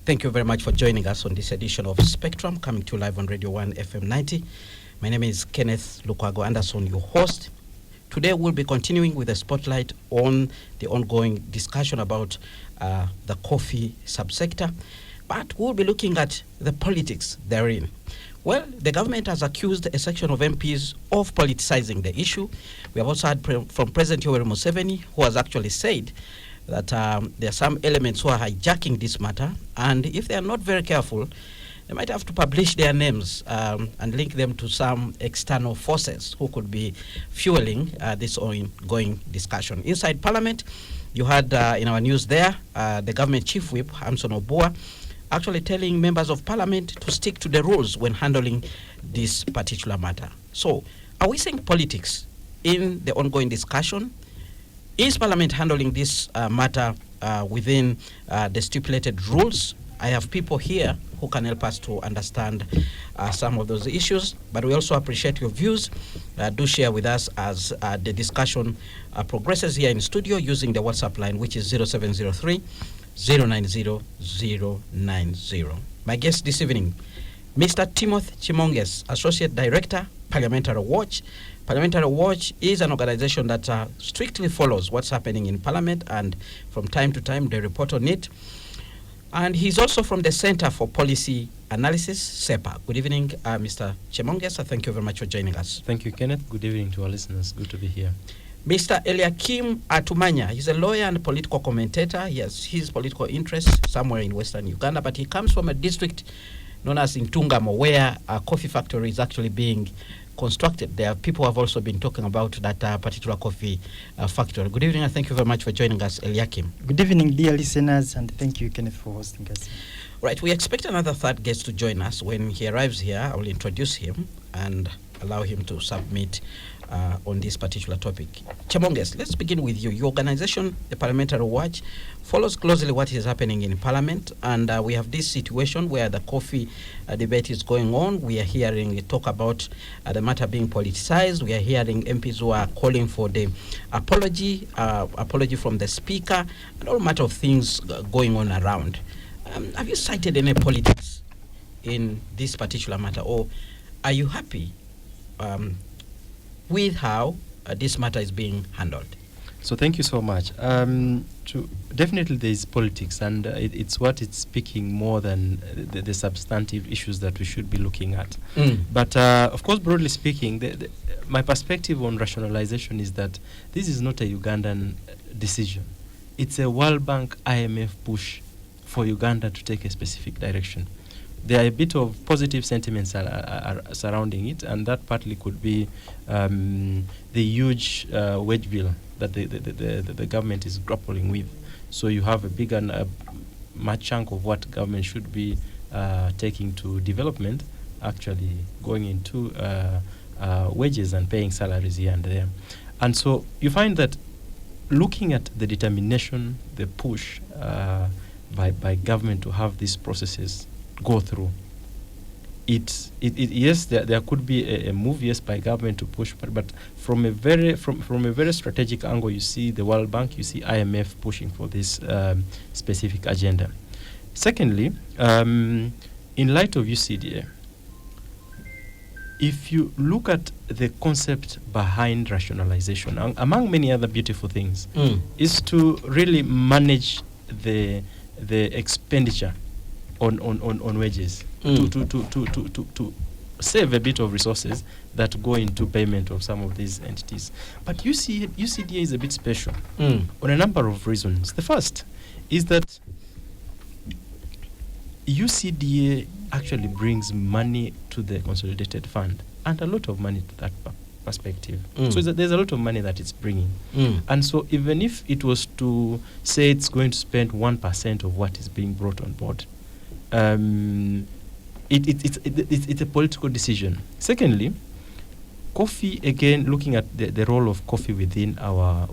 Thank you very much for joining us on this edition of Spectrum, coming to you live on Radio 1 FM 90. My name is Kenneth Lukwago Anderson, your host. Today we'll be continuing with a spotlight on the ongoing discussion about the coffee subsector, but we'll be looking at the politics therein. Well, the government has accused a section of MPs of politicizing the issue. We have also heard from President Yoweri Museveni, who has actually said that there are some elements who are hijacking this matter, and if they are not very careful, they might have to publish their names and link them to some external forces who could be fueling this ongoing discussion. Inside Parliament, you had in our news there, the government chief whip, Hamson Obua, actually telling members of Parliament to stick to the rules when handling this particular matter. So, are we seeing politics in the ongoing discussion? Is Parliament handling this matter within the stipulated rules? I have people here who can help us to understand some of those issues, but we also appreciate your views. Do share with us as the discussion progresses here in studio using the WhatsApp line, which is 0703 090 090. My guest this evening, Mr. Timothy Chimonges, Associate Director, Parliamentary Watch. Parliamentary Watch is an organization that strictly follows what's happening in Parliament, and from time to time they report on it. And he's also from the Center for Policy Analysis, CEPA. Good evening, Mr. Chimonges. Thank you very much for joining us. Thank you, Kenneth. Good evening to our listeners. Good to be here. Mr. Eliakim Atumanya, he's a lawyer and political commentator. He has his political interests somewhere in Western Uganda, but he comes from a district known as Intungamo, where a coffee factory is actually being constructed. There are people who have also been talking about that particular coffee factory. Good evening, and thank you very much for joining us, Eliakim. Good evening, dear listeners, and thank you, Kenneth, for hosting us. Right, we expect another third guest to join us. When he arrives here, I will introduce him and allow him to submit on this particular topic. Chimonges, let's begin with you. Your organization, the Parliamentary Watch, follows closely what is happening in Parliament, and we have this situation where the coffee debate is going on. We are hearing talk about the matter being politicized. We are hearing MPs who are calling for the apology from the Speaker, and all matter of things going on around. Have you cited any politics in this particular matter, or are you happy with how this matter is being handled? So thank you so much. Definitely there is politics, and it's what it's speaking more than the substantive issues that we should be looking at. But of course, broadly speaking, my perspective on rationalization is that this is not a Ugandan decision. It's a World Bank IMF push for Uganda to take a specific direction. There are a bit of positive sentiments are surrounding it, and that partly could be the huge wage bill that the government is grappling with. So you have a big and much chunk of what government should be taking to development actually going into wages and paying salaries here and there. And so you find that looking at the determination, the push by government to have these processes go through, yes, there could be a move, yes, by government to push, but from a very strategic angle, you see the World Bank, you see IMF pushing for this specific agenda. Secondly, in light of UCDA, if you look at the concept behind rationalization, among many other beautiful things, is to really manage the expenditure on wages, to save a bit of resources that go into payment of some of these entities. But UCDA is a bit special on a number of reasons. The first is that UCDA actually brings money to the consolidated fund, and a lot of money to that perspective. So there's a lot of money that it's bringing. And so even if it was to say it's going to spend 1% of what is being brought on board, it's a political decision. Secondly, coffee, again, looking at the role of coffee within our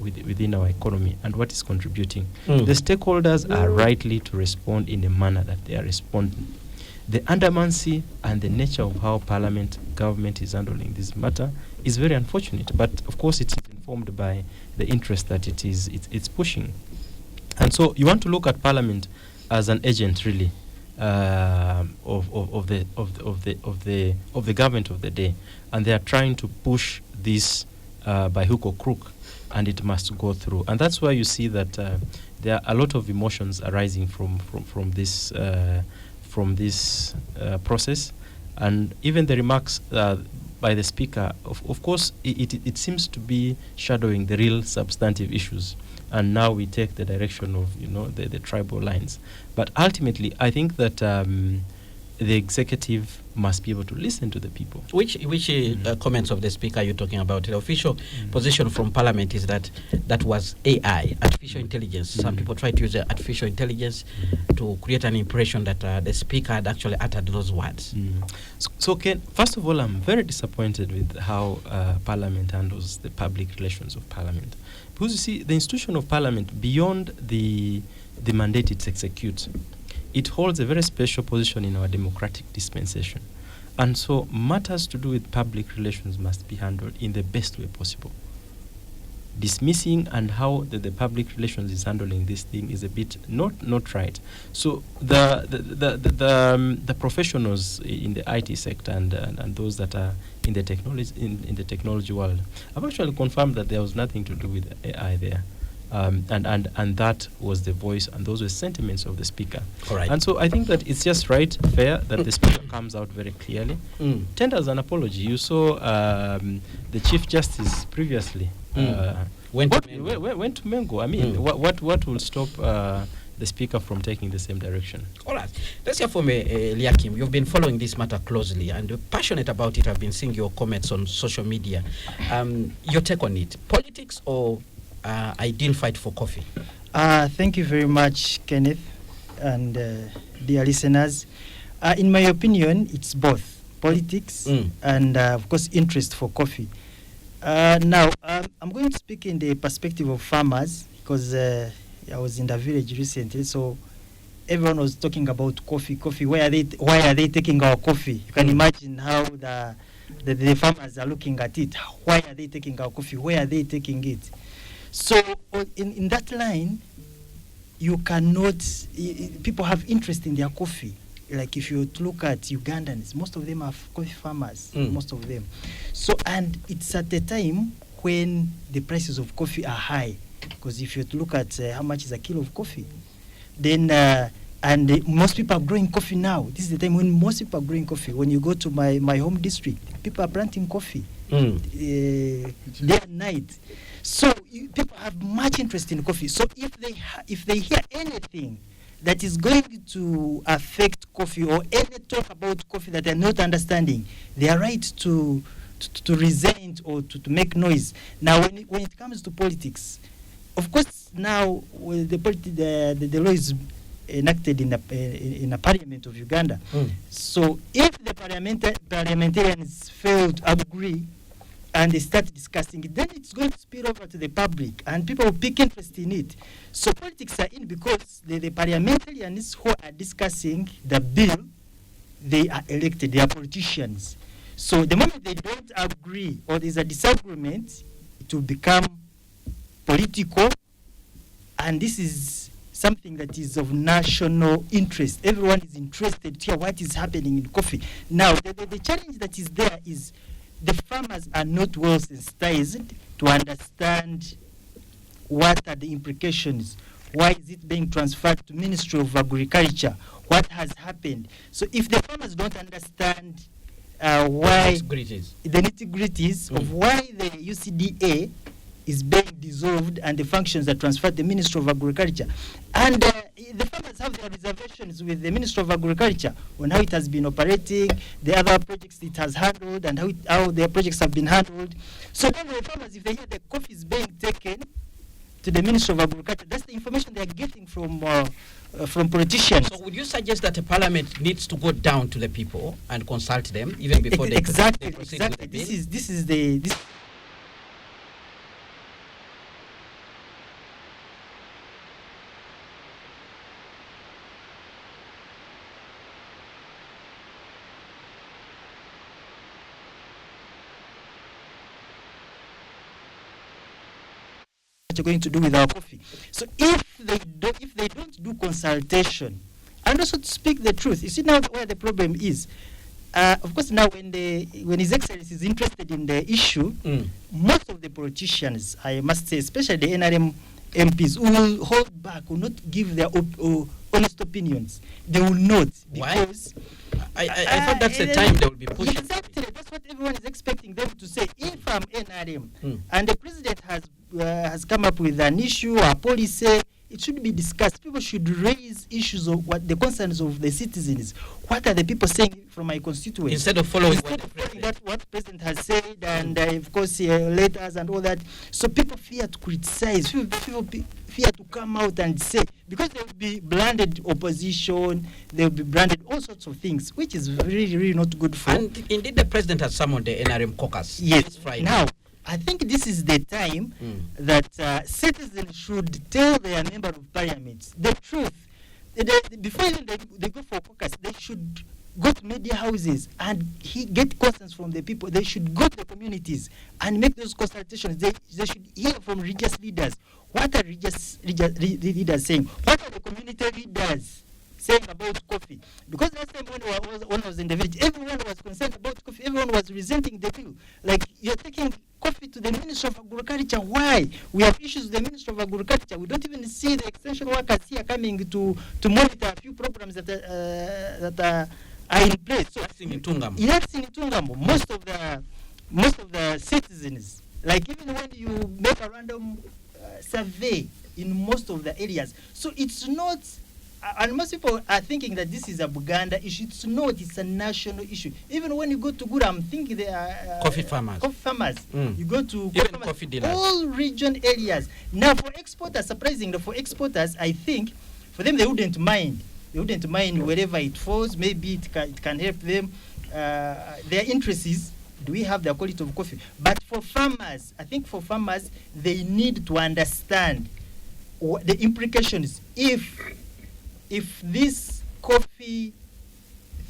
economy and what is contributing, the stakeholders are rightly to respond in a manner that they are responding. The undermancy and the nature of how government is handling this matter is very unfortunate, but of course it's informed by the interest that it's pushing. And so you want to look at Parliament as an agent, really, of the government of the day, and they are trying to push this by hook or crook, and it must go through. And that's why you see that there are a lot of emotions arising from this process, and even the remarks by the speaker. Of course, it seems to be shadowing the real substantive issues. And now we take the direction of the tribal lines. But ultimately, I think that the executive must be able to listen to the people. Which comments of the speaker are you talking about? The official position from Parliament is that was AI, artificial intelligence. Some people try to use artificial intelligence to create an impression that the speaker had actually uttered those words. So Ken, first of all, I'm very disappointed with how Parliament handles the public relations of Parliament. Because you see, the institution of Parliament, beyond the mandate it executes, it holds a very special position in our democratic dispensation. And so matters to do with public relations must be handled in the best way possible. Dismissing and how the public relations is handling this thing is a bit not right. So the professionals in the IT sector and those that are in the technology world have actually confirmed that there was nothing to do with AI there. And that was the voice, and those were sentiments of the speaker. All right. And so I think that it's just fair that the speaker comes out very clearly, tenders an apology. You saw the Chief Justice previously went to Mengo. I mean, what will stop the speaker from taking the same direction? All right. Let's hear from Eliakim. You've been following this matter closely and passionate about it. I've been seeing your comments on social media. Your take on it: politics or ideal fight for coffee? Thank you very much, Kenneth, and dear listeners. In my opinion, it's both politics and, of course, interest for coffee. Now, I'm going to speak in the perspective of farmers because I was in the village recently, so everyone was talking about coffee. Why are they taking our coffee? You can imagine how the farmers are looking at it. Why are they taking our coffee? Where are they taking it? So in that line, you cannot, people have interest in their coffee. Like if you look at Ugandans, most of them are coffee farmers, most of them. So, and it's at the time when the prices of coffee are high. Because if you look at how much is a kilo of coffee, then, most people are growing coffee now. This is the time when most people are growing coffee. When you go to my home district, people are planting coffee day and night. So people have much interest in coffee. So if they hear anything that is going to affect coffee or any talk about coffee that they're not understanding, they are right to resent or to make noise. Now, when it comes to politics, of course, now the law is enacted in a parliament of Uganda. So if the parliamentarians fail to agree and they start discussing it, then it's going to spill over to the public and people will pick interest in it. So politics are in because the parliamentarians who are discussing the bill, they are elected, they are politicians. So the moment they don't agree or there's a disagreement, it will become political, and this is something that is of national interest. Everyone is interested to hear what is happening in coffee. Now, the challenge that is there is the farmers are not well sensitized to understand what are the implications. Why is it being transferred to Ministry of Agriculture? What has happened? So if the farmers don't understand why the nitty-gritties of why the UCDA is being dissolved and the functions are transferred to the Ministry of Agriculture, and the farmers have their reservations with the Ministry of Agriculture on how it has been operating, the other projects it has handled, and how their projects have been handled. So then the farmers, if they hear the coffee is being taken to the Ministry of Agriculture, that's the information they are getting from politicians. So would you suggest that the parliament needs to go down to the people and consult them even before they proceed with the bill? This is the going to do with our coffee. So if they don't do consultation and also to speak the truth. You see now where the problem is. Of course, now when His Excellency is interested in the issue, most of the politicians, I must say, especially the NRM MPs, who will hold back, will not give their honest opinions. They will not. Because I thought that's the time they will be pushing. Exactly. That's what everyone is expecting them to say. If I'm NRM and the president has come up with an issue or a policy, it should be discussed. People should raise issues of what the concerns of the citizens. What are the people saying from my constituents? Instead of following what the president has said, and of course letters and all that. So people fear to criticize. People fear to come out and say, because there will be branded opposition, there will be branded all sorts of things, which is really, really not good for. And indeed, the president has summoned the NRM caucus. Yes. Friday. Now, I think this is the time that citizens should tell their member of parliament the truth. Before even they go for caucus, they should go to media houses and get concerns from the people. They should go to the communities and make those consultations. They should hear from religious leaders. What are religious leaders saying? What are the community leaders saying about coffee? Because last time when I was in the village, everyone was concerned about coffee. Everyone was resenting the bill. Like, you're taking coffee to the Minister of Agriculture. Why? We have issues with the Minister of Agriculture. We don't even see the extension workers here coming to monitor a few programs that are in place. So that's in Ntungamo. That's in Ntungamo. Most of the citizens, like even when you make a random survey in most of the areas, so it's not. And most people are thinking that this is a Buganda issue. It's not. It's a national issue. Even when you go to Gura, I'm thinking they are coffee farmers. You go to even coffee dealers. All region areas. Now, for exporters, surprisingly, I think for them they wouldn't mind. They wouldn't mind wherever it falls. Maybe it can help them. Their interest is, do we have the quality of coffee? But for farmers, I think for farmers, they need to understand what the implications if this coffee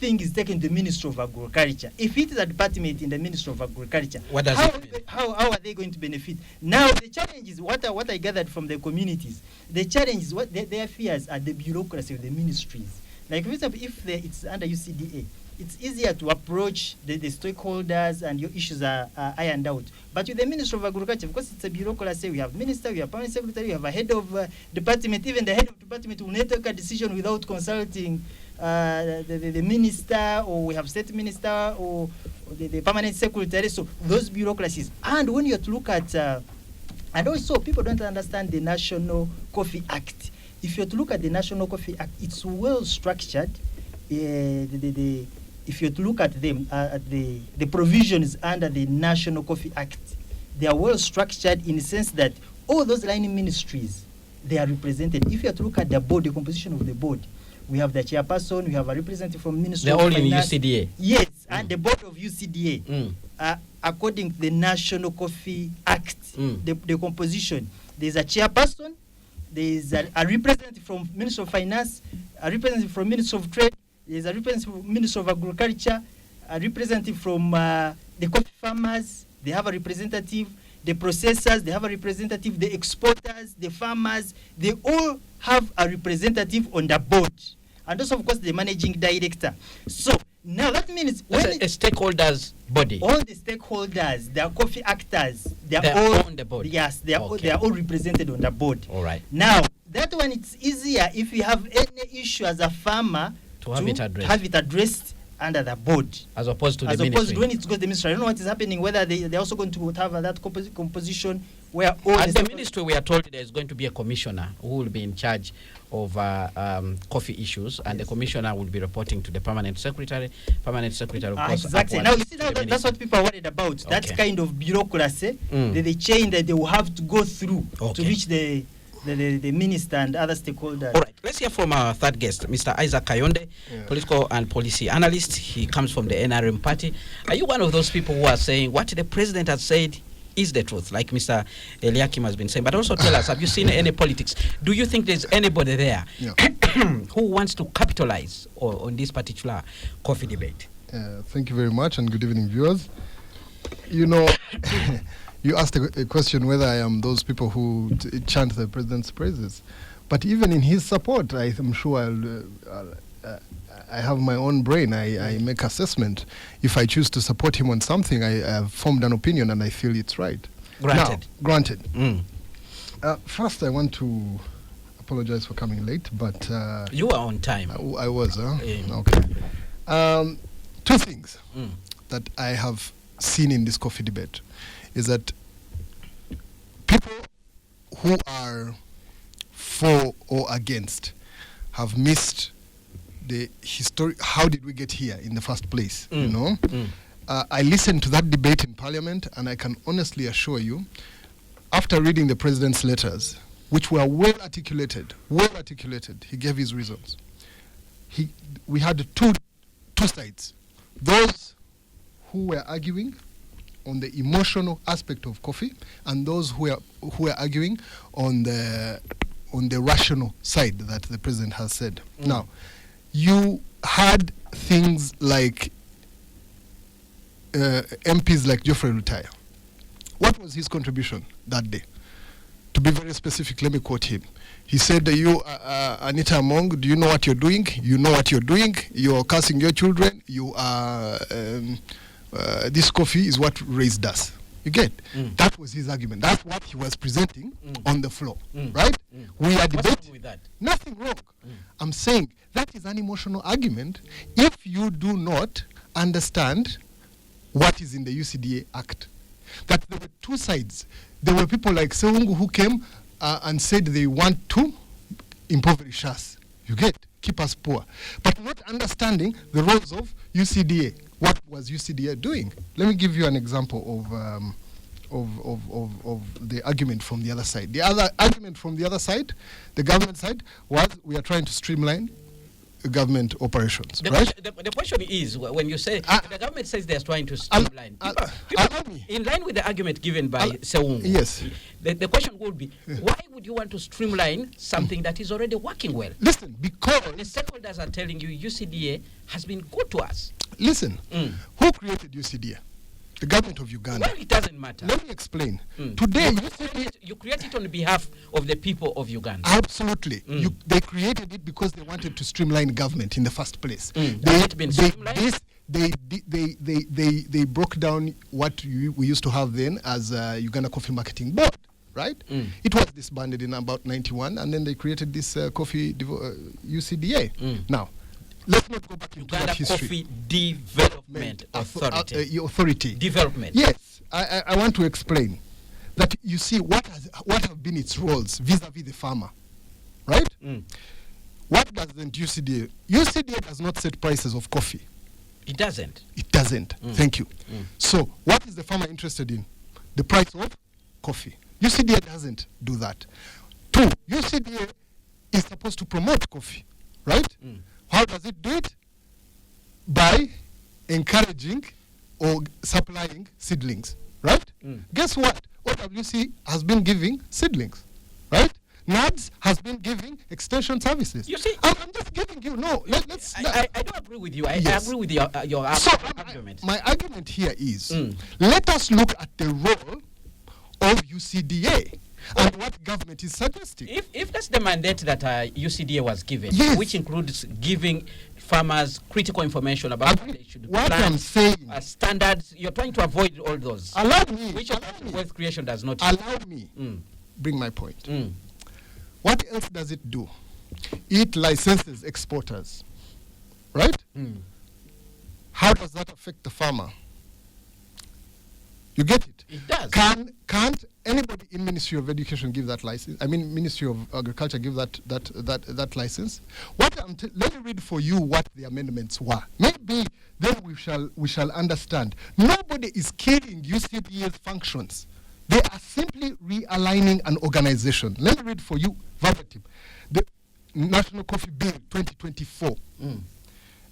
thing is taken to the Ministry of Agriculture. If it is a department in the Ministry of Agriculture, what does how are they going to benefit? Now the challenge is what I gathered from the communities. The challenge is what their fears are the bureaucracy of the ministries. Like, for example, if it's under UCDA, it's easier to approach the stakeholders and your issues are ironed out. But with the Ministry of Agriculture, because it's a bureaucracy, we have minister, we have permanent secretary, we have a head of department. Even the head of department will not take a decision without consulting the minister, or we have state minister, or the permanent secretary. So those bureaucracies. And when you have to look at, and also people don't understand the National Coffee Act. If you have to look at the National Coffee Act, it's well structured. If you look at them, at the provisions under the National Coffee Act, they are well structured in the sense that all those line ministries, they are represented. If you have to look at the board, the composition of the board, we have the chairperson, we have a representative from Ministry of Finance. They're all in UCDA. Yes, and the board of UCDA, according to the National Coffee Act, the composition, there's a chairperson, there's a representative from Ministry of Finance, a representative from Ministry of Trade, there's a representative from Ministry of Agriculture, a representative from the coffee farmers, they have a representative, the processors, they have a representative, the exporters, the farmers, they all have a representative on the board. And also, of course, the managing director. So now that means when a stakeholders body. All the stakeholders, they are coffee actors, they are all on the board. Yes, they are all represented on the board. All right. Now that one, it's easier if you have any issue as a farmer to have it addressed under the board, as opposed to the ministry. ministry. When it's got the ministry, I don't know what is happening. Whether they're also going to have that composition where all at the ministry, we are told there is going to be a commissioner who will be in charge of coffee issues, and the commissioner will be reporting to the permanent secretary. Permanent secretary, of course. Exactly. Now you see, that's what people are worried about. Okay. That kind of bureaucracy, the chain that they will have to go through to reach the minister and other stakeholders. All right, let's hear from our third guest, Mr. Isaac Kayonde, political and policy analyst. He comes from the NRM party. Are you one of those people who are saying what the president has said is the truth, like Mr. Eliakim has been saying? But also tell us, have you seen any politics? Do you think there's anybody there who wants to capitalize on this particular coffee debate? Thank you very much, and good evening, viewers. You know, you asked a question whether I am those people who chant the president's praises. But even in his support, I'm sure I have my own brain. I make assessment. If I choose to support him on something, I have formed an opinion and I feel it's right. Granted. Now, granted. First, I want to apologize for coming late, but... you were on time. I was, huh? Yeah. Okay. Two things that I have seen in this coffee debate is that people who are for or against have missed the history. How did we get here in the first place? You know, I listened to that debate in Parliament, and I can honestly assure you, after reading the president's letters, which were well articulated, he gave his reasons. We had two sides: those who were arguing on the emotional aspect of coffee, and those who were arguing on the rational side that the president has said. Now, you had things like MPs like Geoffrey Rutaya. What was his contribution that day? To be very specific, let me quote him. He said, you, Anita Among, do you know what you're doing? You know what you're doing. You're cursing your children. You are... this coffee is what raised us. You get? That was his argument. That's what he was presenting on the floor, right? We are debating with that. Nothing wrong. I'm saying that is an emotional argument if you do not understand what is in the UCDA Act. That there were two sides. There were people like Seungu who came and said they want to impoverish us. You get? Keep us poor. But not understanding the roles of UCDA. What was UCDA doing? Let me give you an example of the argument from the other side. The other argument from the other side, the government side, was we are trying to streamline government operations, right? The question is, when you say the government says they're trying to streamline, people, in line with the argument given by Seung, yes, the question would be, why would you want to streamline something that is already working well? Listen, because the stakeholders are telling you UCDA has been good to us. Listen, who created UCDA? The government of Uganda. Well, it doesn't matter. Let me explain. Today, you create it on behalf of the people of Uganda. Absolutely. They created it because they wanted to streamline government in the first place. They broke down what we used to have then as Uganda Coffee Marketing Board, right? It was disbanded in about 91, and then they created this coffee UCDA. Now, let's not go back into that history. Coffee Development Authority. Development. Yes, I want to explain that. You see, what have been its roles vis-a-vis the farmer, right? What doesn't UCDA? UCDA does not set prices of coffee. It doesn't. It doesn't. Thank you. So, what is the farmer interested in? The price of coffee. UCDA doesn't do that. Two, UCDA is supposed to promote coffee, right? How does it do it? By encouraging or supplying seedlings, right? Guess what? OWC has been giving seedlings, right? NADS has been giving extension services. You see, I'm just giving you, I do agree with you. I agree with your argument. My argument here is, let us look at the role of UCDA and what government is suggesting. If that's the mandate that UCDA was given, yes, which includes giving farmers critical information about what they should what plant, I'm saying, standards, you're trying to avoid all those. Allow me. Which wealth creation does not. Allow me. Bring my point. What else does it do? It licenses exporters, right? How does that affect the farmer? You get it? It does. Can't anybody in Ministry of Education give that license? I mean, Ministry of Agriculture give that license? Let me read for you what the amendments were. Maybe then we shall understand. Nobody is killing UCDA's functions. They are simply realigning an organization. Let me read for you verbatim. The National Coffee Bill 2024.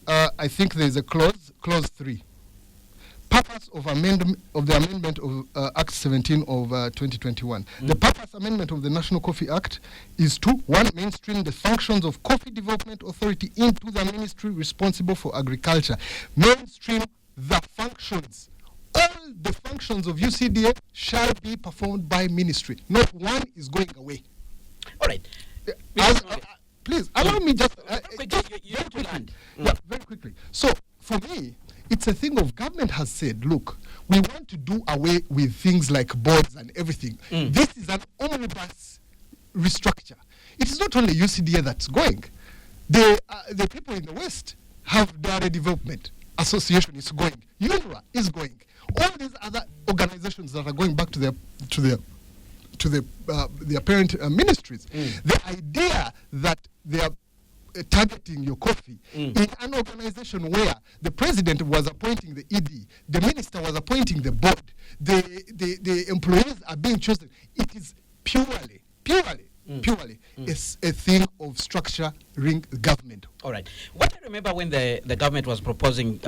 I think there is a clause 3. Purpose of the amendment of Act 17 of 2021. The purpose amendment of the National Coffee Act is to, 1, mainstream the functions of Coffee Development Authority into the ministry responsible for agriculture. Mainstream the functions. All the functions of UCDA shall be performed by ministry. Not one is going away. All right. Please allow me just You have to land. yeah, very quickly. So for me, it's a thing of government has said, look, we want to do away with things like boards and everything. This is an omnibus restructure. It is not only UCDA that's going. The people in the West have their development association is going. UNRWA is going. All these other organizations that are going back to their parent ministries. The idea that they are targeting your coffee in an organization where the president was appointing the ED, the minister was appointing the board, the employees are being chosen. It is purely it's a thing of structuring government. All right. What I remember when the government was proposing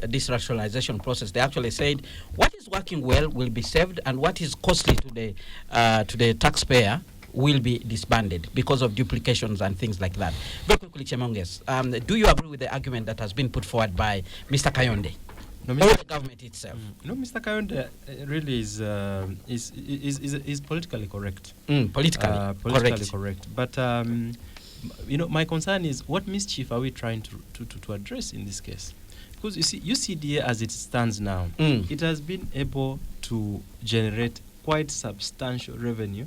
this rationalization process, they actually said what is working well will be saved and what is costly to the taxpayer will be disbanded because of duplications and things like that. Very quickly, Chemonges, do you agree with the argument that has been put forward by Mr. Kayonde? No, Or the government itself? No, Mr. Kayonde really is politically correct. Politically correct. But my concern is what mischief are we trying to address in this case? Because you see, UCDA as it stands now, it has been able to generate quite substantial revenue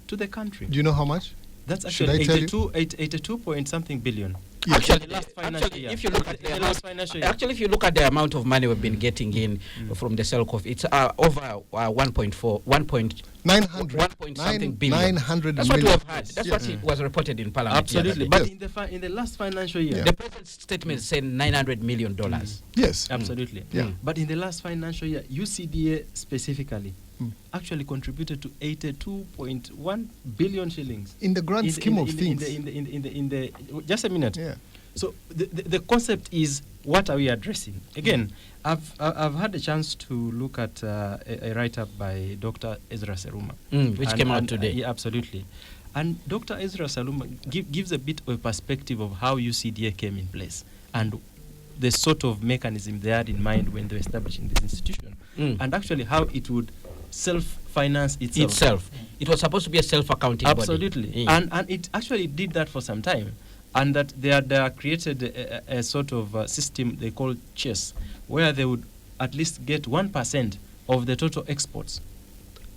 to the country. Do you know how much? That's actually 82 point something billion. Yes. Actually, if you look at if you look at the amount of money we've been getting in from the sale coffee, it's over 1.900 something billion. 900 That's what we million. have had. That's what it was reported in Parliament. Absolutely. yesterday. But in the last financial year, The president's statement said $900 million. Yes. absolutely. Yeah. But in the last financial year, UCDA specifically actually contributed to 82.1 billion shillings. In the grand scheme of things. Just a minute. Yeah. So the concept is, what are we addressing? Again, I've had a chance to look at a write-up by Dr. Ezra Seruma, which came out today. Yeah, absolutely. And Dr. Ezra Seruma gives a bit of a perspective of how UCDA came in place and the sort of mechanism they had in mind when they were establishing this institution, and actually how it would self-finance itself. It was supposed to be a self-accounting body. Absolutely. And it actually did that for some time. And that they had created a sort of system they call chess, where they would at least get 1% of the total exports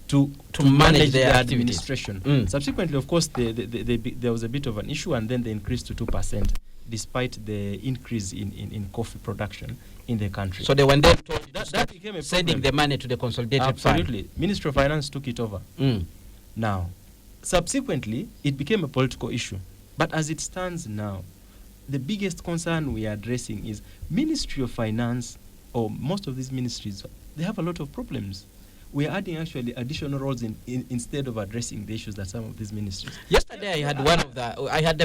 to manage their administration. Subsequently, of course, there was a bit of an issue, and then they increased to 2%, despite the increase in coffee production in the country. So they were then told that became a sending problem. the money to the consolidated Absolutely. fund. Ministry of Finance took it over. Now, subsequently, it became a political issue. But as it stands now, the biggest concern we are addressing is Ministry of Finance, or most of these ministries, they have a lot of problems. We are adding actually additional roles instead of addressing the issues that some of these ministries. Yesterday, I had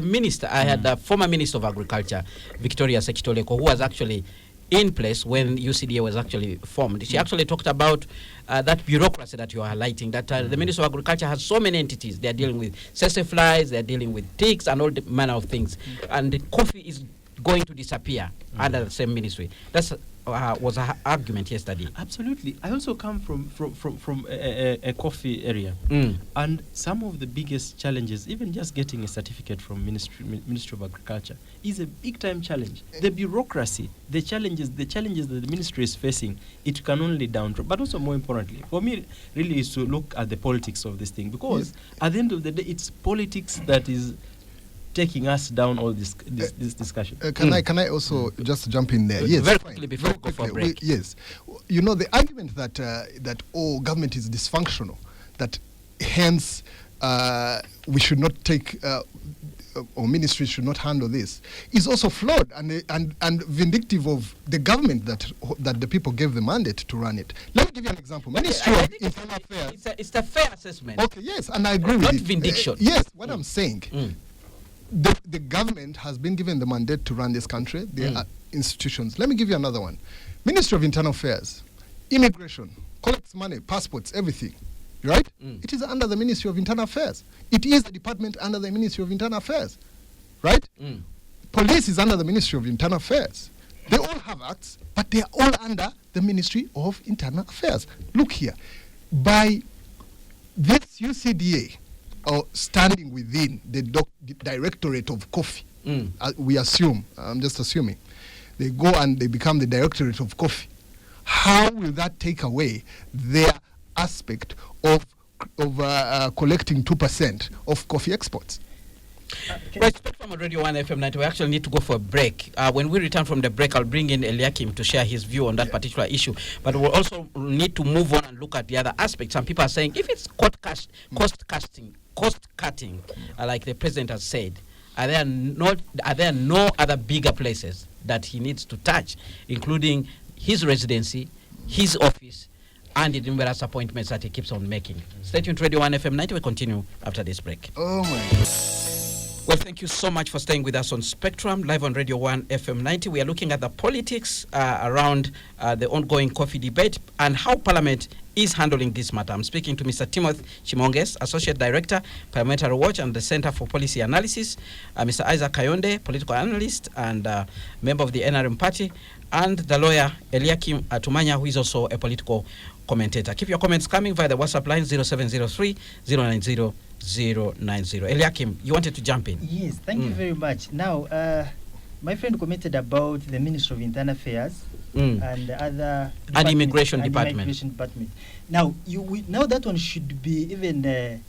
the former Minister of Agriculture, Victoria Sekitoleko, who was actually in place when UCDA was actually formed. She actually talked about that bureaucracy that you are highlighting, that the Minister of Agriculture has so many entities. They are dealing with tsetse flies, they are dealing with ticks and all the manner of things. And the coffee is going to disappear under the same ministry. That's was her argument yesterday. Absolutely. I also come from a coffee area, and some of the biggest challenges, even just getting a certificate from Ministry of Agriculture, is a big time challenge. The bureaucracy, the challenges that the ministry is facing, it can only downdraw. But also, more importantly, for me, really is to look at the politics of this thing, because at the end of the day, it's politics that is taking us down all this discussion. Can I also just jump in there? Yes, very quickly before we go for a break. Yes, you know, the argument that government is dysfunctional, that hence we should not take or ministries should not handle this, is also flawed and vindictive of the government that the people gave the mandate to run it. Let me give you an example. Ministry of Internal Affairs. It's a fair assessment. Okay, yes, and I agree with not it. Vindication. Yes, what I'm saying. The government has been given the mandate to run this country. There are institutions. Let me give you another one. Ministry of Internal Affairs, immigration, collects money, passports, everything, right? It is under the Ministry of Internal Affairs. It is the department under the Ministry of Internal Affairs, right? Police is under the Ministry of Internal Affairs. They all have acts, but they are all under the Ministry of Internal Affairs. Look here. By this UCDA standing within the directorate of coffee. We assume, I'm just assuming, they go and they become the directorate of coffee. How will that take away their aspect of collecting 2% of coffee exports? Right, Spectrum on Radio 1 FM 90. We actually need to go for a break. When we return from the break, I'll bring in Eliakim to share his view on that particular issue. But we'll also need to move on and look at the other aspects. Some people are saying if it's cost cutting, like the president has said, are there no other bigger places that he needs to touch, including his residency, his office, and the numerous appointments that he keeps on making? Stay tuned to Radio 1 FM 90. We continue after this break. Oh my God. Well, thank you so much for staying with us on Spectrum, live on Radio 1 FM 90. We are looking at the politics around the ongoing coffee debate and how Parliament is handling this matter. I'm speaking to Mr. Timothy Chimonges, Associate Director, Parliamentary Watch and the Center for Policy Analysis, Mr. Isaac Kayonde, Political Analyst and member of the NRM Party, and the lawyer Eliakim Atumanya, who is also a political commentator. Keep your comments coming via the WhatsApp line 0703 090 090. Eliakim, you wanted to jump in? Yes, thank you very much. Now, my friend commented about the Ministry of Internal Affairs and other and Immigration and Department. Immigration Department. Now, now that one should be even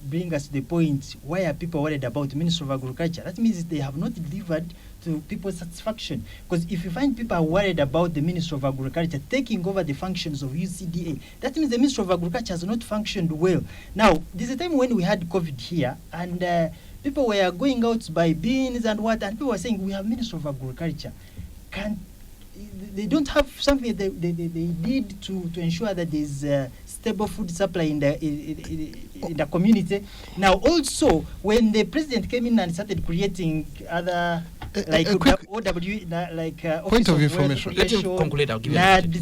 bring us to the point why are people worried about the Ministry of Agriculture? That means they have not delivered to people's satisfaction. Because if you find people are worried about the Ministry of Agriculture taking over the functions of UCDA, that means the Ministry of Agriculture has not functioned well. Now, there's a time when we had COVID here, and people were going out to buy beans and what, and people were saying, we have Ministry of Agriculture. They don't have something they need to ensure that there's stable food supply in the community. Now, also, when the president came in and started creating other like OW, like point of information. Let him conclude. I'll give you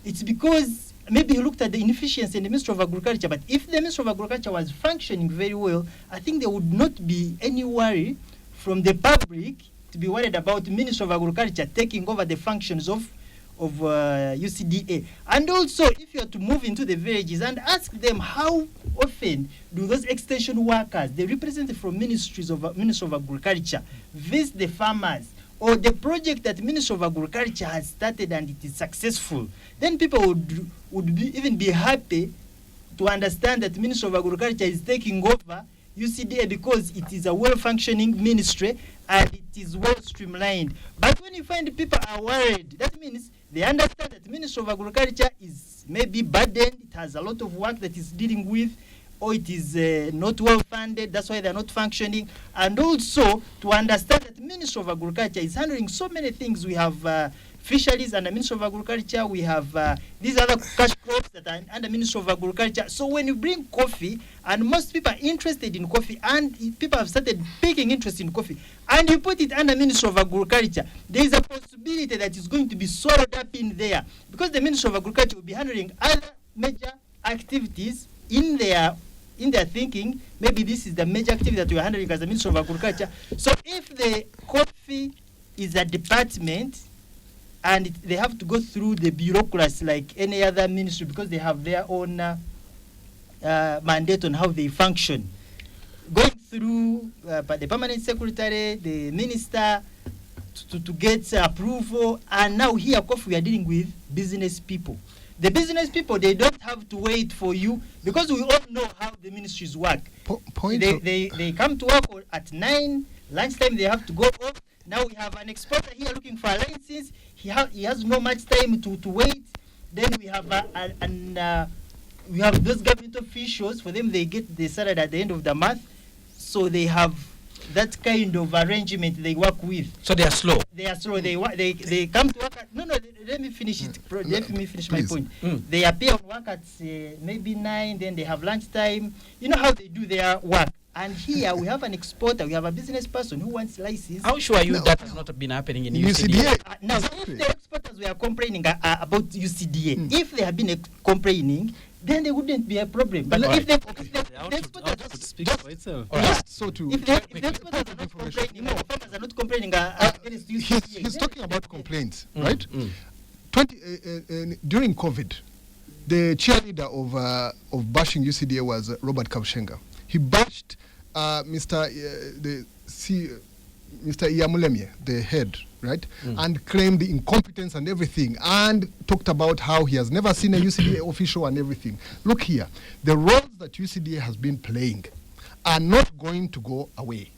it's because maybe he looked at the inefficiency in the Ministry of Agriculture. But if the Ministry of Agriculture was functioning very well, I think there would not be any worry from the public to be worried about the Ministry of Agriculture taking over the functions of UCDA. And also, if you are to move into the villages and ask them how often do those extension workers, they represented from Ministry of Agriculture, visit the farmers, or the project that Ministry of Agriculture has started and it is successful, then people would even be happy to understand that Ministry of Agriculture is taking over UCDA because it is a well-functioning ministry and it is well streamlined. But when you find people are worried, that means they understand that the Ministry of Agriculture is maybe burdened, it has a lot of work that it's dealing with, or it is not well funded, that's why they're not functioning. And also to understand that the Ministry of Agriculture is handling so many things. We have fisheries under Ministry of Agriculture, we have these other cash crops that are under Ministry of Agriculture. So when you bring coffee, and most people are interested in coffee, and people have started taking interest in coffee, and you put it under Ministry of Agriculture, there is a possibility that it's going to be swallowed up in there, because the Ministry of Agriculture will be handling other major activities in their thinking. Maybe this is the major activity that we are handling as the Ministry of Agriculture. So if the coffee is a department, and they have to go through the bureaucracy like any other ministry because they have their own mandate on how they function. Going through the permanent secretary, the minister, to get approval, and now here, we are dealing with business people. The business people, they don't have to wait for you because we all know how the ministries work. They come to work at 9, lunchtime they have to go off. Now we have an exporter here looking for a license. He has no much time to wait. Then we have we have those government officials. For them, they get the salary at the end of the month. So they have that kind of arrangement they work with. So they are slow. They are slow. They come to work at, let me finish it. Let me finish my point. They appear on work at maybe 9. Then they have lunchtime. You know how they do their work. And here we have an exporter, we have a business person who wants license. How sure are you that has not been happening in UCDA? Now, exactly. If the exporters were complaining about UCDA, if they have been complaining, then there wouldn't be a problem. But if the exporters speak for itself. If the exporters are not complaining, farmers are not complaining against UCDA. He's talking about complaints, right? During COVID, the cheerleader of bashing UCDA was Robert Kabushenga. He bashed Mr. Iyamulemye, the head, right, and claimed the incompetence and everything, and talked about how he has never seen a UCDA official and everything. Look here, the roles that UCDA has been playing are not going to go away,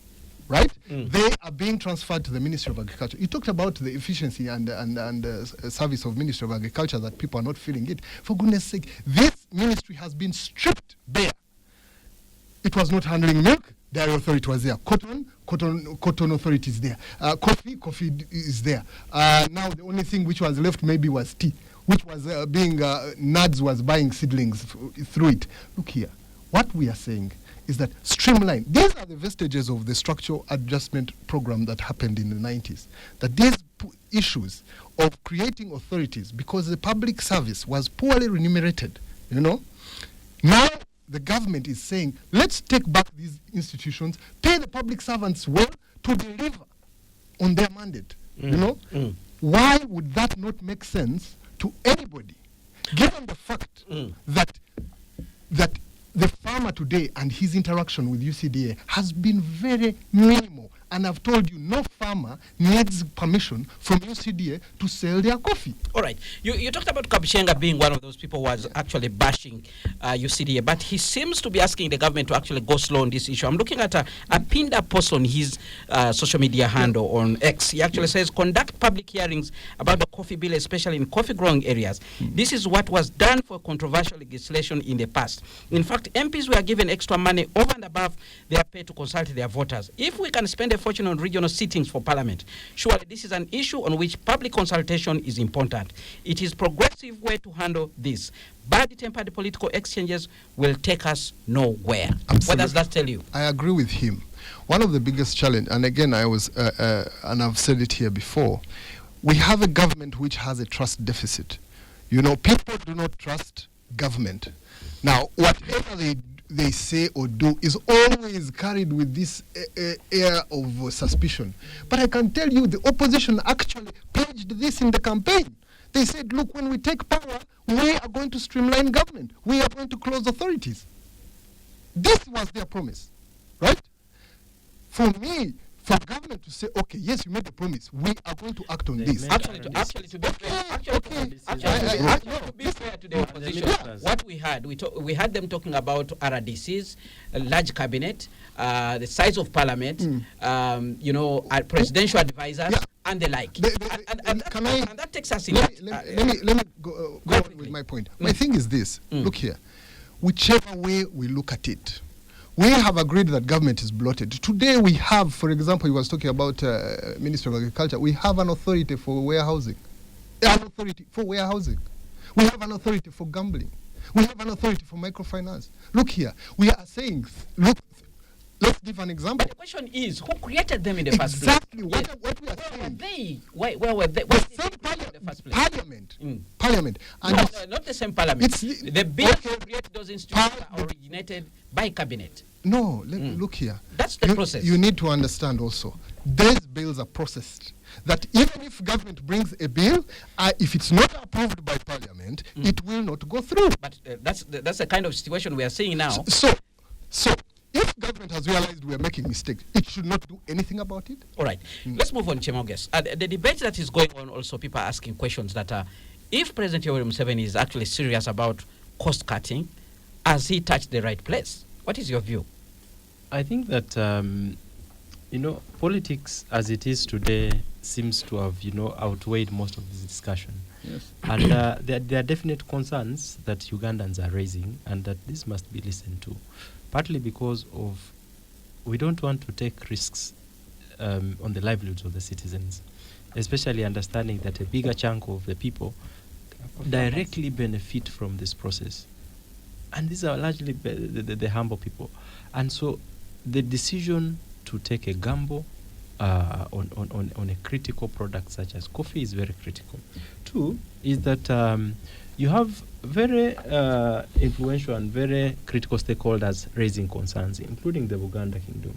right? They are being transferred to the Ministry of Agriculture. You talked about the efficiency and service of Ministry of Agriculture, that people are not feeling it. For goodness sake, this ministry has been stripped bare. It was not handling milk. Dairy authority was there. Cotton authority is there. Coffee is there. Now the only thing which was left maybe was tea, which was NADS was buying seedlings through it. Look here, what we are saying is that streamline. These are the vestiges of the structural adjustment program that happened in the 90s. That these issues of creating authorities, because the public service was poorly remunerated, now the government is saying, let's take back these institutions, pay the public servants well to deliver on their mandate. Why would that not make sense to anybody, given the fact that the farmer today and his interaction with UCDA has been very minimal? And I've told you, no farmer needs permission from UCDA to sell their coffee. All right. You talked about Kabishenga being one of those people who was actually bashing UCDA, but he seems to be asking the government to actually go slow on this issue. I'm looking at a pinned up post on his social media handle on X. He actually says, conduct public hearings about the coffee bill, especially in coffee growing areas. This is what was done for controversial legislation in the past. In fact, MPs were given extra money over and above their pay to consult their voters. If we can spend a fortune on regional sittings for parliament, surely this is an issue on which public consultation is important. It is progressive way to handle this. Bad-tempered political exchanges will take us nowhere. Absolutely. What does that tell you? I agree with him. One of the biggest challenge, and again and I've said it here before, we have a government which has a trust deficit. People do not trust government. Now, whatever they say or do is always carried with this air of suspicion. But I can tell you, the opposition actually pledged this in the campaign. They said, look, when we take power, we are going to streamline government. We are going to close authorities. This was their promise, right? For me, for government to say, okay, yes, you made the promise, we are going to act on this. Actually, to be fair to the opposition, what we had, we had them talking about RDCs, a large cabinet, the size of parliament, presidential advisors, and the like. And that takes us in. Let me go on with my point. My thing is this. Look here. Whichever way we look at it, we have agreed that government is bloated. Today we have, for example, he was talking about Ministry of Agriculture, we have an authority for warehousing. We have an authority for gambling. We have an authority for microfinance. Look here, we are saying, let's give an example. But the question is, who created them in the first place? Exactly. What we are saying. Where were they? The same parliament. Parliament. And no, not the same parliament. The bills to create those institutions are originated by cabinet. No, look here. That's the process. You need to understand also, these bills are processed. That even if government brings a bill, if it's not approved by parliament, it will not go through. But that's the kind of situation we are seeing now. So if government has realized we are making mistakes, it should not do anything about it. All right. Let's move on, Chemoges. The debate that is going on also, people are asking questions that if President Yoweri Museveni is actually serious about cost cutting, has he touched the right place? What is your view? I think that, politics as it is today seems to have, outweighed most of this discussion. Yes. And there are definite concerns that Ugandans are raising, and that this must be listened to. Partly because of we don't want to take risks on the livelihoods of the citizens, especially understanding that a bigger chunk of the people directly benefit from this process. And these are largely the humble people. And so the decision to take a gamble on a critical product such as coffee is very critical. Two is that you have very influential and very critical stakeholders raising concerns, including the Uganda Kingdom.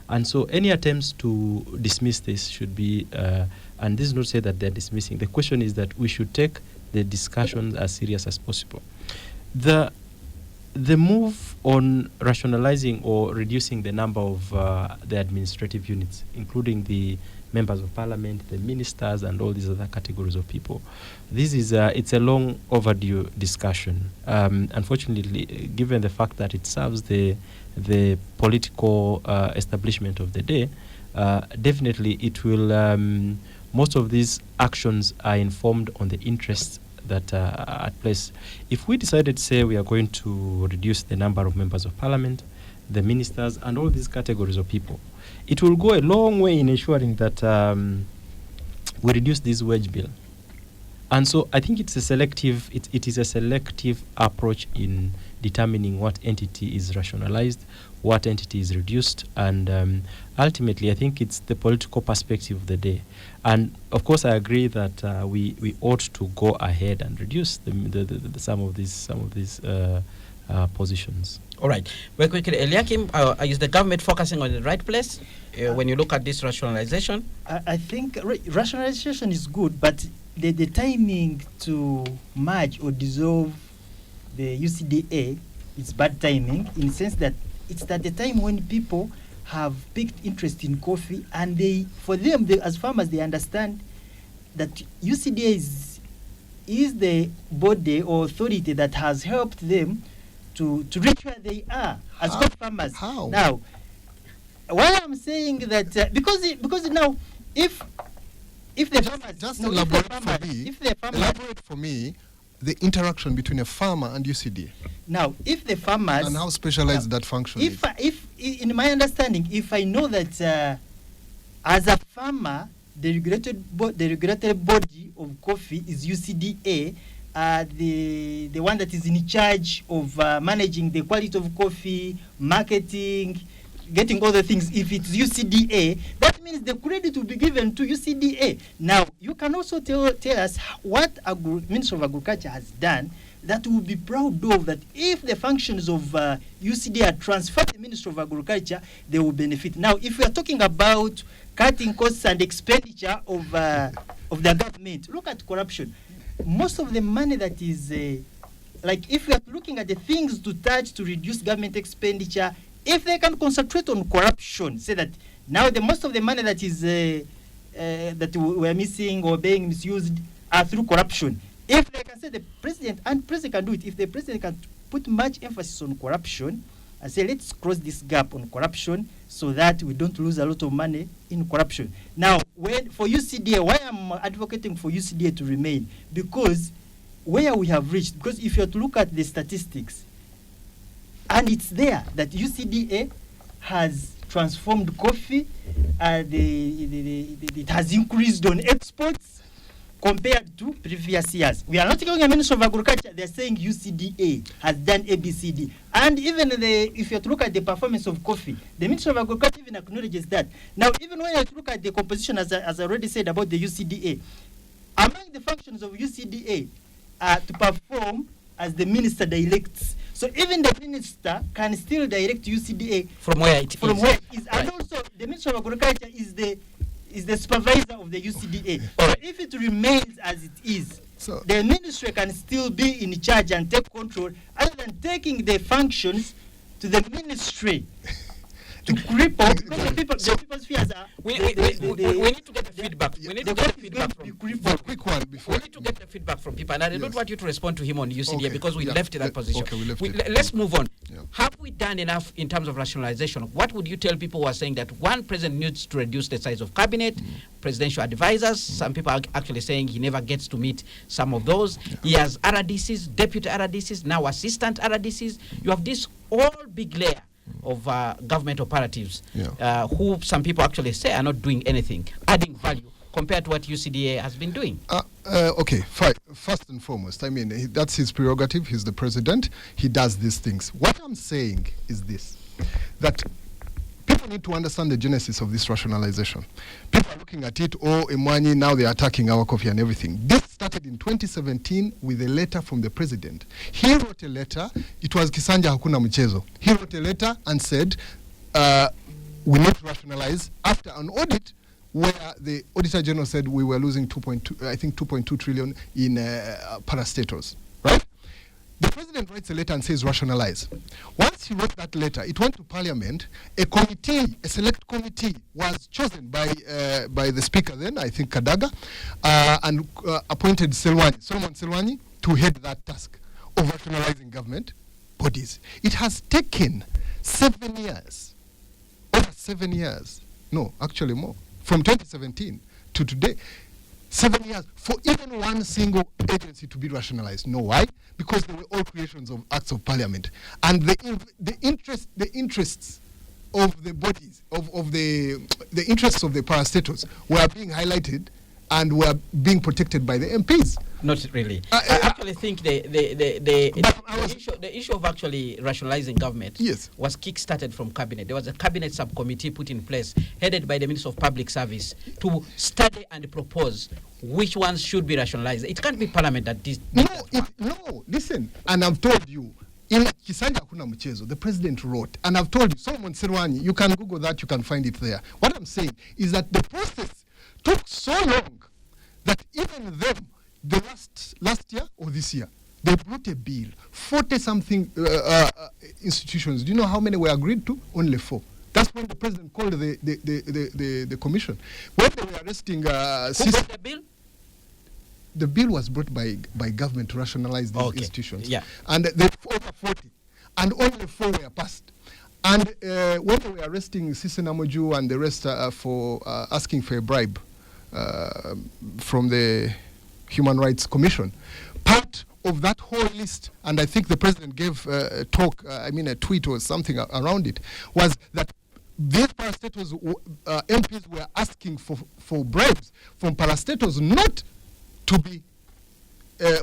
And so any attempts to dismiss this should be, and this is not to say that they're dismissing, the question is that we should take the discussion as serious as possible. The the move on rationalizing or reducing the number of the administrative units, including the members of parliament, the ministers, and all these other categories of people, this is it's a long overdue discussion. Unfortunately, given the fact that it serves the political establishment of the day, definitely it will. Most of these actions are informed on the interests that are at place. If we decided to say we are going to reduce the number of members of parliament, the ministers, and all these categories of people, it will go a long way in ensuring that we reduce this wage bill. And so I think it's a selective, it is a selective approach in determining what entity is rationalized, what entity is reduced, and ultimately I think it's the political perspective of the day. And of course I agree that we ought to go ahead and reduce some of these positions. All right. Very quickly, Eliakim, is the government focusing on the right place when you look at this rationalization? I think rationalization is good, but the timing to merge or dissolve the UCDA is bad timing, in the sense that it's at the time when people have picked interest in coffee, and for them, as farmers, they understand that UCDA is the body or authority that has helped them to reach where they are as good farmers. How? Now, why I'm saying that because now if the farmers just no, elaborate if the farmers for me the interaction between a farmer and UCDA. Now, if the farmers and how specialized that function is. If in my understanding, if I know that as a farmer, the regulatory body of coffee is UCDA, the one that is in charge of managing the quality of coffee, marketing, getting all the things. If it's UCDA, that means the credit will be given to UCDA. Now, you can also tell us what Ministry of Agriculture has done that will be proud of, that if the functions of UCDA are transferred to the Ministry of Agriculture, they will benefit. Now, if we are talking about cutting costs and expenditure of the government, look at corruption. Most of the money that is, like if we are looking at the things to touch to reduce government expenditure, if they can concentrate on corruption, say that now most of the money that is that we're missing or being misused are through corruption. If they can say the president, and president can do it, if the president can put much emphasis on corruption and say let's cross this gap on corruption so that we don't lose a lot of money in corruption. Now, for UCDA, why I'm advocating for UCDA to remain? Because where we have reached, because if you have to look at the statistics, and it's there that UCDA has transformed coffee, it has increased on exports compared to previous years. We are not talking about Ministry of Agriculture, they're saying UCDA has done ABCD. And even if you look at the performance of coffee, the Ministry of Agriculture even acknowledges that. Now, even when you look at the composition, as I already said about the UCDA, among the functions of UCDA are to perform as the minister directs. So even the minister can still direct UCDA from where it is. Right. And also, the Ministry of Agriculture is the supervisor of the UCDA. So if it remains as it is, so the ministry can still be in charge and take control, other than taking the functions to the ministry to cripple, because the people's fears are. We need to get the feedback. We need to get the feedback from people. Quick one before. We need to get the feedback from people, and I don't want you to respond to him on UCDA because we left that position. Okay, we left it. Let's move on. Yeah. Have we done enough in terms of rationalization? What would you tell people who are saying that one president needs to reduce the size of cabinet, presidential advisors? Some people are actually saying he never gets to meet some of those. Yeah. He has RDCs, deputy RDCs, now assistant RDCs. You have this all big layer of government operatives who some people actually say are not doing anything, adding value compared to what UCDA has been doing. Okay, fine. First and foremost, I mean, that's his prerogative. He's the president. He does these things. What I'm saying is this, that people need to understand the genesis of this rationalization. People are looking at it, Emwani, now they're attacking our coffee and everything. This started in 2017 with a letter from the president. He wrote a letter. It was Kisanja Hakuna Mchezo. He wrote a letter and said, we need to rationalize after an audit where the Auditor General said we were losing 2.2 trillion in parastatals, right? The president writes a letter and says rationalize. Once he wrote that letter, it went to parliament. A committee, a select committee, was chosen by the speaker then, I think Kadaga, and appointed Solomon Selwani to head that task of rationalizing government bodies. It has taken 7 years, over 7 years, no, actually more, from 2017 to today, 7 years for even one single agency to be rationalized. No, why? Because they were all creations of acts of parliament, and the interests of the bodies of the interests of the parastatals were being highlighted and were being protected by the MPs. Not really. I actually think the issue of actually rationalizing government was kick-started from cabinet. There was a cabinet subcommittee put in place, headed by the Minister of Public Service, to study and propose which ones should be rationalized. It can't be Parliament that this. No, listen, and I've told you, in Kisanja Hakuna Mchezo, the president wrote, and I've told you, Solomon Selwani, you can Google that, you can find it there. What I'm saying is that the process took so long that even them, the last year or this year, they brought a bill, 40-something institutions. Do you know how many were agreed to? Only 4. That's when the president called the commission. When they were arresting... Who brought the bill? The bill was brought by government to rationalize these institutions. Yeah. And they over 40. And only 4 were passed. And when they were arresting Sise Namoju and the rest for asking for a bribe from the Human Rights Commission, part of that whole list, and I think the president gave a talk, a tweet or something around it, was that these parastatals, MPs were asking for bribes from parastatals not to be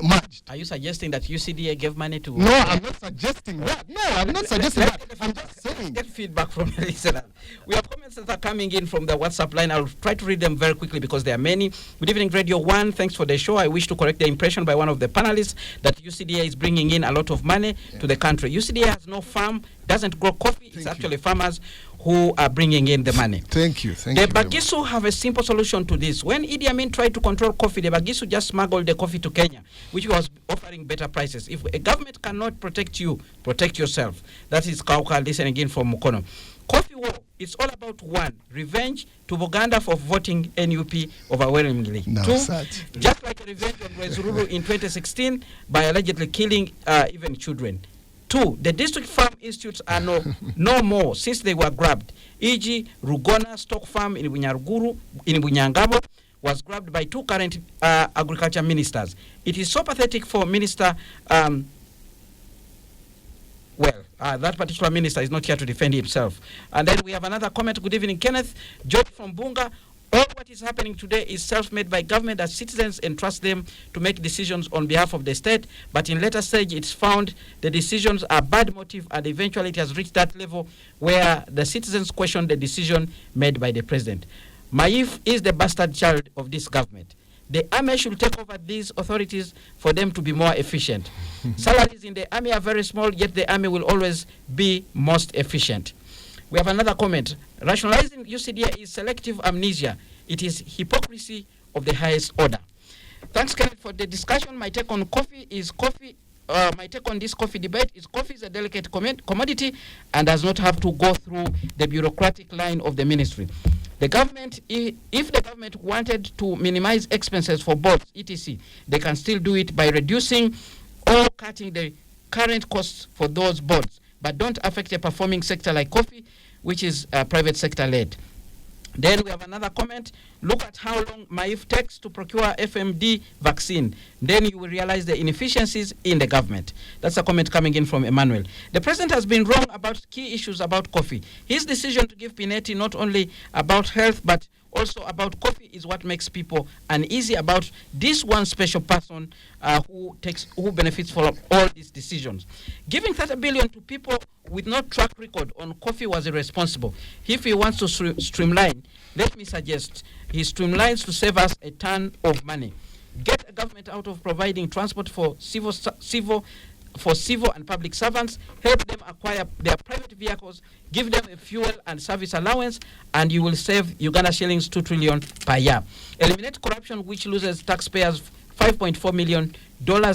merged. Are you suggesting that UCDA gave money to... No, I'm not suggesting that. No, I'm not suggesting that. I'm just saying. Get feedback from the listener. We have comments that are coming in from the WhatsApp line. I'll try to read them very quickly because there are many. Good evening, Radio 1. Thanks for the show. I wish to correct the impression by one of the panelists that UCDA is bringing in a lot of money to the country. UCDA has no farm, doesn't grow coffee. It's actually farmers who are bringing in the money. Thank you. The Bagisu have a simple solution to this. When Idi Amin tried to control coffee, the Bagisu just smuggled the coffee to Kenya, which was offering better prices. If a government cannot protect you, protect yourself. That is Kauka listening in from Mukono. Coffee war, it's all about 1, revenge to Uganda for voting NUP overwhelmingly. 2, just like a revenge on Rwezururu in 2016 by allegedly killing even children. 2, the district farm institutes are no more since they were grabbed. E.g., Rugona Stock Farm in Bunyaruguru, in Bunyangabo, was grabbed by 2 current agriculture ministers. It is so pathetic for Minister, that particular minister is not here to defend himself. And then we have another comment. Good evening, Kenneth. George from Bunga. All what is happening today is self-made by government as citizens entrust them to make decisions on behalf of the state. But in later stage, it's found the decisions are bad motive and eventually it has reached that level where the citizens question the decision made by the president. Maif is the bastard child of this government. The army should take over these authorities for them to be more efficient. Salaries in the army are very small, yet the army will always be most efficient. We have another comment. Rationalizing UCDA is selective amnesia. It is hypocrisy of the highest order. Thanks, Kenneth, for the discussion. My take on my take on this coffee debate is coffee is a delicate commodity and does not have to go through the bureaucratic line of the ministry. The government, if the government wanted to minimize expenses for boards, etc., they can still do it by reducing or cutting the current costs for those boards, but don't affect a performing sector like coffee, which is private sector led. Then we have another comment. Look at how long Maif takes to procure FMD vaccine. Then you will realize the inefficiencies in the government. That's a comment coming in from Emmanuel. The president has been wrong about key issues about coffee. His decision to give Pineti not only about health, but also about coffee is what makes people uneasy about this one special person who benefits from all these decisions. Giving 30 billion to people with no track record on coffee was irresponsible. If he wants to streamline, let me suggest he streamlines to save us a ton of money. Get a government out of providing transport for civil and public servants, help them acquire their private vehicles, give them a fuel and service allowance, and you will save Uganda shillings 2 trillion per year. Eliminate corruption, which loses taxpayers $5.4 million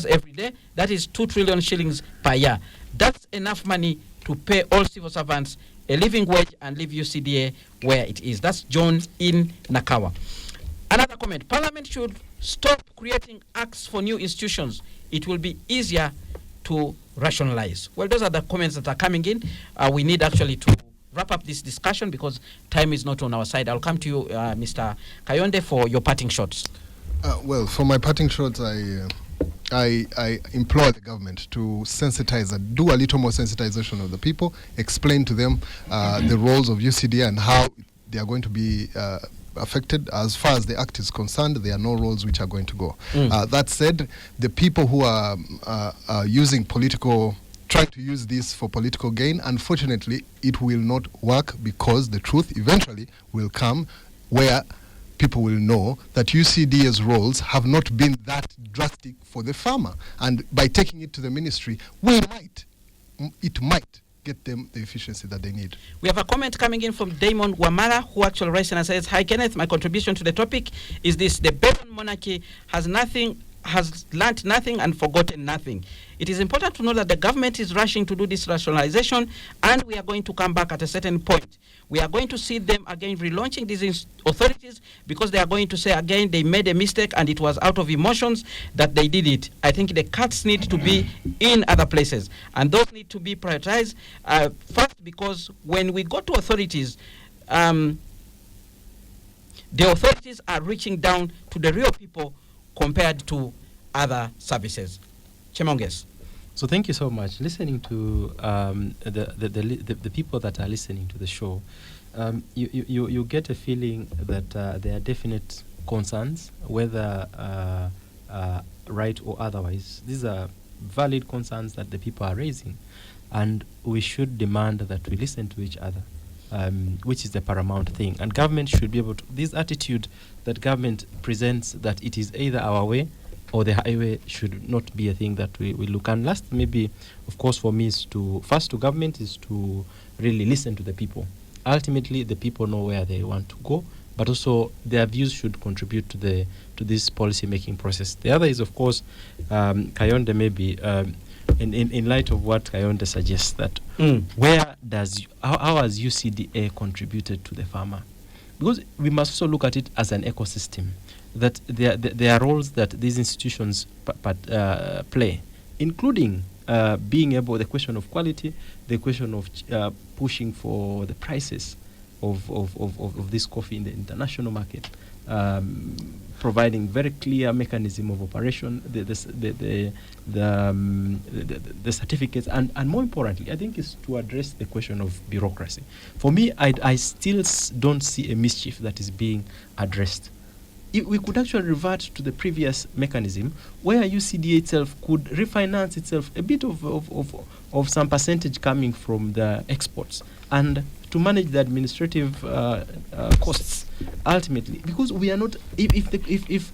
every day. That is 2 trillion shillings per year. That's enough money to pay all civil servants a living wage and leave UCDA where it is. That's John in Nakawa. Another comment, Parliament should stop creating acts for new institutions. It will be easier to rationalize. Well, those are the comments that are coming in. We need actually to wrap up this discussion because time is not on our side. I'll come to you, Mr. Kayonde, for your parting shots. Well, for my parting shots, I implore the government to sensitize and do a little more sensitization of the people, explain to them the roles of UCDA and how they are going to be affected. As far as the act is concerned, there are no roles which are going to go. That said, the people who are trying to use this for political gain, unfortunately, it will not work because the truth eventually will come where people will know that UCDA's roles have not been that drastic for the farmer. And by taking it to the ministry, it might get them the efficiency that they need. We have a comment coming in from Damon Wamara, who actually writes and says, "Hi Kenneth, my contribution to the topic is this: the Bedouin monarchy has learnt nothing and forgotten nothing. It is important to know that the government is rushing to do this rationalization, and we are going to come back at a certain point. We are going to see them again relaunching these authorities because they are going to say again they made a mistake and it was out of emotions that they did it. I think the cuts need to be in other places, and those need to be prioritized first, because when we go to authorities, the authorities are reaching down to the real people compared to other services." Chemonges. So thank you so much. Listening to the people that are listening to the show, you get a feeling that there are definite concerns, whether right or otherwise. These are valid concerns that the people are raising, and we should demand that we listen to each other, which is the paramount thing. And government should be able to, this attitude that government presents that it is either our way or the highway should not be a thing that we look. And last, maybe, of course, for me is to government is to really listen to the people. Ultimately, the people know where they want to go, but also their views should contribute to this policy making process. The other is, of course, Kayonde, maybe in light of what Kayonde suggests, that how has UCDA contributed to the farmer? Because we must also look at it as an ecosystem, that there are roles that these institutions play, including being able, the question of quality, the question of pushing for the prices of this coffee in the international market, providing very clear mechanism of operation, the certificates, and more importantly, I think, is to address the question of bureaucracy. For me, I still don't see a mischief that is being addressed. We could actually revert to the previous mechanism where UCDA itself could refinance itself a bit of some percentage coming from the exports, and to manage the administrative costs ultimately, because we are not. If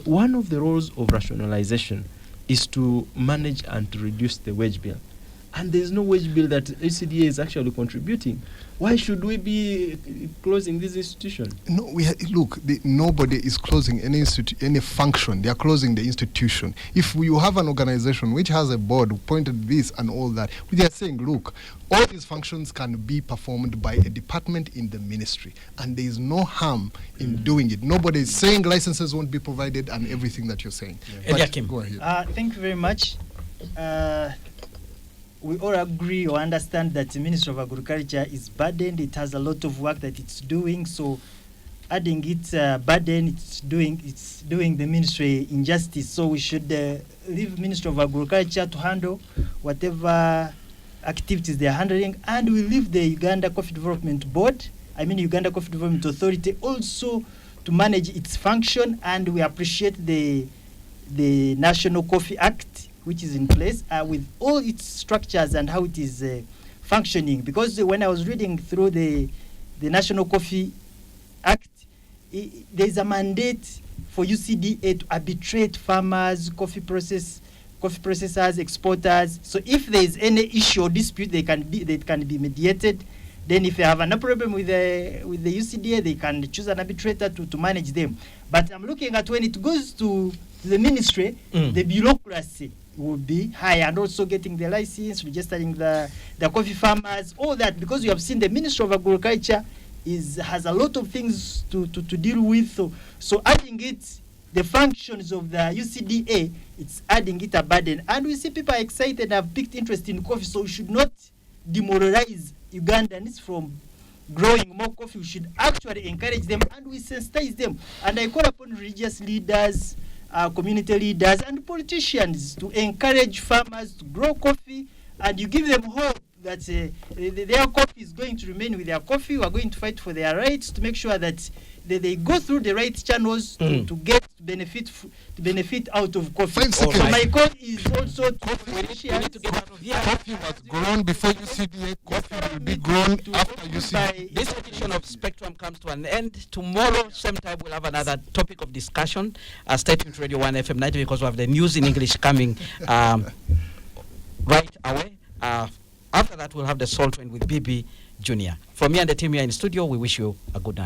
one of the roles of rationalization is to manage and to reduce the wage bill, and there is no wage bill that UCDA is actually contributing, why should we be closing this institution? No, nobody is closing any function. They are closing the institution. If you have an organization which has a board appointed this and all that, they are saying, look, all these functions can be performed by a department in the ministry, and there is no harm in doing it. Nobody is saying licenses won't be provided and everything that you're saying. Yeah. Go ahead. Thank you very much. We all agree or understand that the Ministry of Agriculture is burdened. It has a lot of work that it's doing. So adding its burden, it's doing the ministry injustice. So we should leave Ministry of Agriculture to handle whatever activities they're handling, and we leave the Uganda Coffee Development Board, Uganda Coffee Development Authority, also to manage its function. And we appreciate the National Coffee Act, which is in place with all its structures and how it is functioning. Because when I was reading through the National Coffee Act, there is a mandate for UCDA to arbitrate farmers, coffee processors, exporters. So if there is any issue or dispute, they can be mediated, Then if they have a problem with the UCDA, they can choose an arbitrator to manage them. But I'm looking at when it goes to the ministry, the bureaucracy will be high, and also getting the license, registering the coffee farmers, all that, because you have seen the Ministry of Agriculture has a lot of things to deal with. So adding it, the functions of the UCDA, it's adding it a burden. And we see people are excited and have picked interest in coffee, so we should not demoralize Ugandans from growing more coffee. We should actually encourage them, and we sensitize them. And I call upon religious leaders, community leaders, and politicians to encourage farmers to grow coffee, and you give them hope that their coffee is going to remain with their coffee. We are going to fight for their rights to make sure that they go through the right channels to get benefit out of coffee. 5 seconds. So my call is also to Coffee was grown before UCDA. Coffee will be grown after UCDA. This edition of Spectrum comes to an end. Tomorrow, same time, we'll have another topic of discussion. Stay tuned to Radio 1 FM 90 because we have the news in English coming right away. After that, we'll have the Salt Wind with BB Junior. From me and the team here in studio, we wish you a good night.